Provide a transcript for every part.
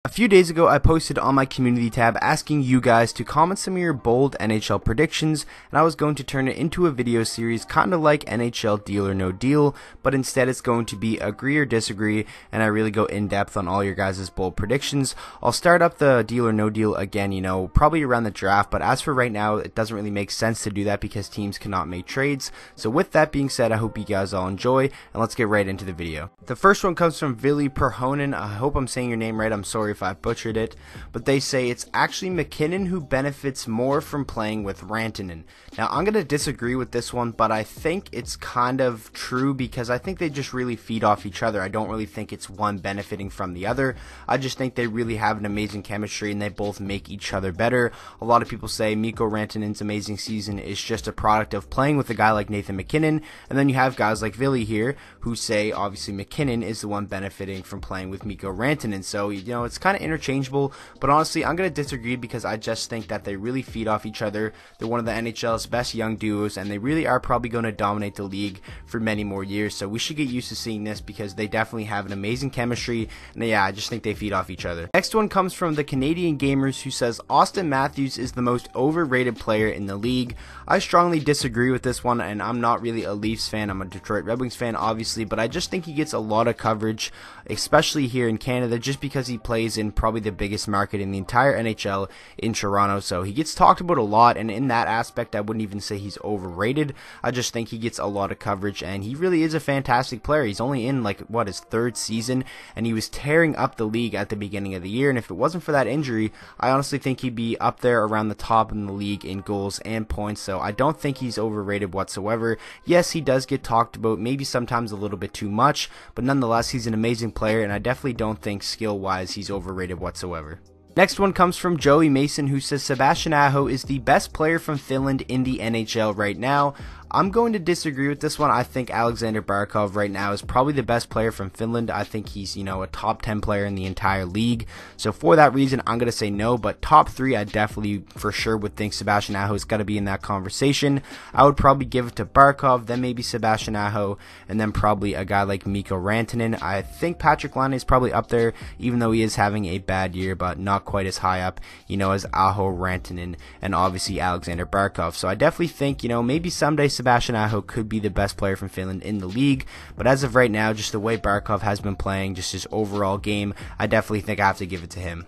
A few days ago, I posted on my community tab asking you guys to comment some of your bold NHL predictions, and I was going to turn it into a video series kind of like NHL Deal or No Deal, but instead it's going to be Agree or Disagree, and I really go in depth on all your guys' bold predictions. I'll start up the Deal or No Deal again, probably around the draft, but as for right now, it doesn't really make sense to do that because teams cannot make trades. So with that being said, I hope you guys all enjoy, and let's get right into the video. The first one comes from Vili Perhonen. I hope I'm saying your name right. I'm sorry if I butchered it, but they say it's actually McKinnon who benefits more from playing with Rantanen. Now, I'm going to disagree with this one, but I think it's kind of true because I think they just really feed off each other. I don't really think it's one benefiting from the other. I just think they really have an amazing chemistry and they both make each other better. A lot of people say Mikko Rantanen's amazing season is just a product of playing with a guy like Nathan MacKinnon, and then you have guys like Vili here who say obviously McKinnon is the one benefiting from playing with Mikko Rantanen. So, it's kind of interchangeable, but honestly, I'm going to disagree because I just think that they really feed off each other. They're one of the NHL's best young duos, and they really are probably going to dominate the league for many more years, so we should get used to seeing this because they definitely have an amazing chemistry, and yeah, I just think they feed off each other. Next one comes from the Canadian Gamers, who says Austin Matthews is the most overrated player in the league. I strongly disagree with this one, and I'm not really a Leafs fan. I'm a Detroit Red Wings fan, obviously, but I just think he gets a lot of coverage, especially here in Canada, just because he plays in probably the biggest market in the entire NHL in Toronto. So he gets talked about a lot, and in that aspect I wouldn't even say he's overrated. I just think he gets a lot of coverage, and he really is a fantastic player. He's only in his third season, and he was tearing up the league at the beginning of the year, and if it wasn't for that injury, I honestly think he'd be up there around the top in the league in goals and points. So I don't think he's overrated whatsoever. Yes, he does get talked about, maybe sometimes a little bit too much, but nonetheless he's an amazing player, and I definitely don't think skill wise he's overrated whatsoever. Next one comes from Joey Mason, who says Sebastian Aho is the best player from Finland in the NHL right now. I'm going to disagree with this one. I think Alexander Barkov right now is probably the best player from Finland. I think he's, a top 10 player in the entire league. So for that reason, I'm going to say no, but top 3, I definitely for sure would think Sebastian Aho has got to be in that conversation. I would probably give it to Barkov, then maybe Sebastian Aho, and then probably a guy like Mikko Rantanen. I think Patrick Laine is probably up there, even though he is having a bad year, but not quite as high up, as Aho, Rantanen, and obviously Alexander Barkov. So I definitely think, maybe someday Sebastian Aho could be the best player from Finland in the league, but as of right now, just the way Barkov has been playing, just his overall game, I definitely think I have to give it to him.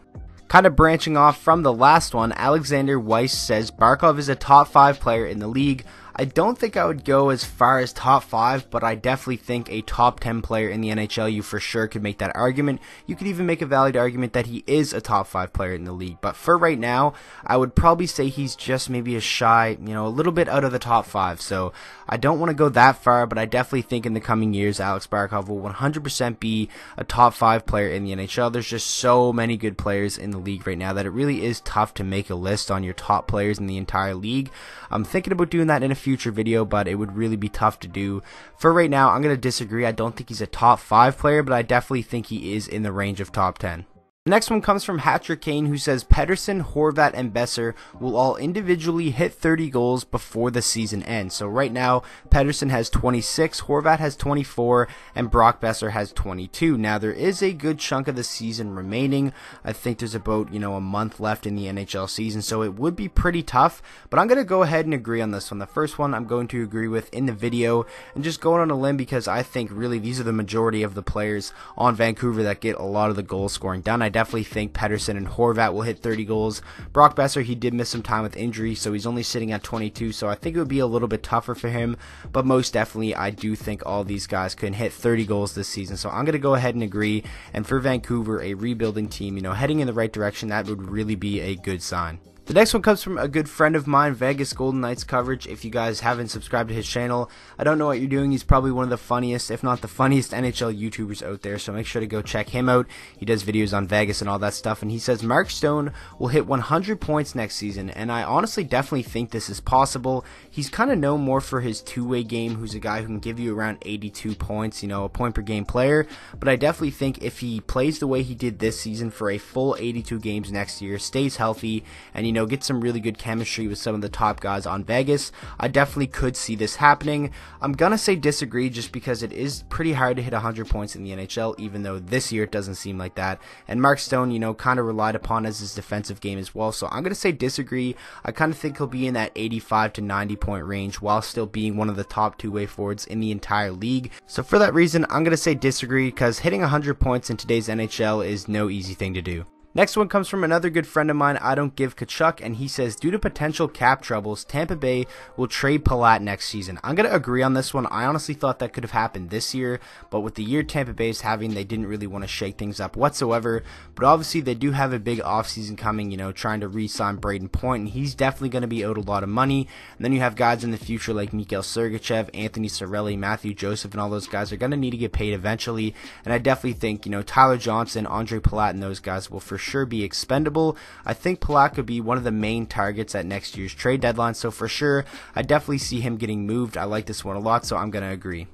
Kind of branching off from the last one, Alexander Weiss says Barkov is a top 5 player in the league. I don't think I would go as far as top 5, but I definitely think a top 10 player in the NHL, you for sure could make that argument. You could even make a valid argument that he is a top 5 player in the league, but for right now, I would probably say he's just maybe a shy, a little bit out of the top 5, so I don't want to go that far, but I definitely think in the coming years, Alex Barkov will 100% be a top 5 player in the NHL. There's just so many good players in the league right now that it really is tough to make a list on your top players in the entire league. I'm thinking about doing that in a future video, but it would really be tough to do. For right now, I'm going to disagree. I don't think he's a top 5 player, but I definitely think he is in the range of top 10. The next one comes from Hatrick Kane, who says Pettersson, Horvat, and Besser will all individually hit 30 goals before the season ends. So right now, Pettersson has 26, Horvat has 24, and Brock Besser has 22. Now, there is a good chunk of the season remaining. I think there's about, a month left in the NHL season, so it would be pretty tough, but I'm going to go ahead and agree on this one. The first one I'm going to agree with in the video, and just going on a limb because I think really these are the majority of the players on Vancouver that get a lot of the goal scoring done. I definitely think Pettersson and Horvat will hit 30 goals. Brock Besser, he did miss some time with injury, so he's only sitting at 22, so I think it would be a little bit tougher for him, but most definitely I do think all these guys can hit 30 goals this season, so I'm going to go ahead and agree, and for Vancouver, a rebuilding team, heading in the right direction, that would really be a good sign. The next one comes from a good friend of mine, Vegas Golden Knights Coverage. If you guys haven't subscribed to his channel, I don't know what you're doing. He's probably one of the funniest, if not the funniest NHL YouTubers out there, so make sure to go check him out. He does videos on Vegas and all that stuff, and he says Mark Stone will hit 100 points next season, and I honestly definitely think this is possible. He's kind of known more for his two-way game, who's a guy who can give you around 82 points, a point-per-game player, but I definitely think if he plays the way he did this season for a full 82 games next year, stays healthy, and, get some really good chemistry with some of the top guys on Vegas, I definitely could see this happening. I'm gonna say disagree just because it is pretty hard to hit 100 points in the NHL, even though this year it doesn't seem like that. And Mark Stone, kind of relied upon as his defensive game as well. So I'm gonna say disagree. I kind of think he'll be in that 85 to 90 point range while still being one of the top two-way forwards in the entire league. So for that reason, I'm gonna say disagree, because hitting 100 points in today's NHL is no easy thing to do. Next one comes from another good friend of mine, I Don't Give Kachuk, and he says, due to potential cap troubles, Tampa Bay will trade Palat next season. I'm going to agree on this one. I honestly thought that could have happened this year, but with the year Tampa Bay is having, they didn't really want to shake things up whatsoever. But obviously, they do have a big offseason coming, trying to re-sign Braden Point, and he's definitely going to be owed a lot of money. And then you have guys in the future like Mikhail Sergachev, Anthony Cirelli, Matthew Joseph, and all those guys are going to need to get paid eventually. And I definitely think, Tyler Johnson, Andre Palat, and those guys will for sure be expendable. I think Palat could be one of the main targets at next year's trade deadline, so for sure I definitely see him getting moved. I like this one a lot, so I'm gonna agree.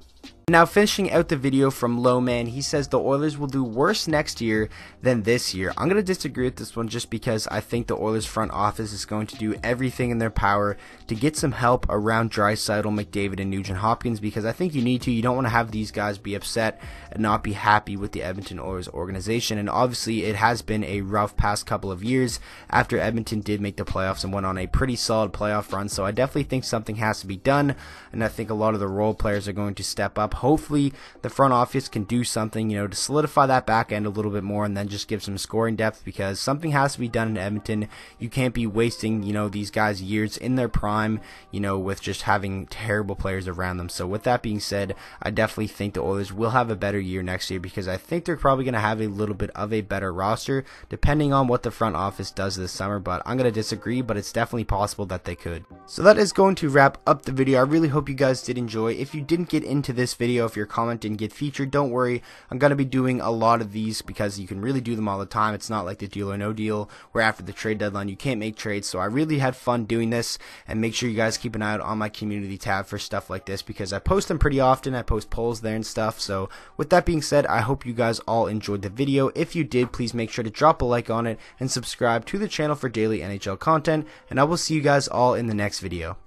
Now, finishing out the video from Lowman, he says the Oilers will do worse next year than this year. I'm going to disagree with this one just because I think the Oilers front office is going to do everything in their power to get some help around Draisaitl, McDavid, and Nugent-Hopkins, because I think you need to. You don't want to have these guys be upset and not be happy with the Edmonton Oilers organization. And obviously, it has been a rough past couple of years after Edmonton did make the playoffs and went on a pretty solid playoff run. So I definitely think something has to be done, and I think a lot of the role players are going to step up. Hopefully the front office can do something, to solidify that back end a little bit more and then just give some scoring depth, because something has to be done in Edmonton. You can't be wasting, these guys years in their prime, with just having terrible players around them. So with that being said, I definitely think the Oilers will have a better year next year, because I think they're probably going to have a little bit of a better roster depending on what the front office does this summer. But I'm going to disagree, but it's definitely possible that they could. So that is going to wrap up the video. I really hope you guys did enjoy. If you didn't get into this video, if your comment didn't get featured, don't worry. I'm going to be doing a lot of these because you can really do them all the time. It's not like the Deal or No Deal where after the trade deadline you can't make trades. So I really had fun doing this, and make sure you guys keep an eye out on my community tab for stuff like this, because I post them pretty often. I post polls there and stuff. So with that being said, I hope you guys all enjoyed the video. If you did, please make sure to drop a like on it and subscribe to the channel for daily NHL content, and I will see you guys all in the next video.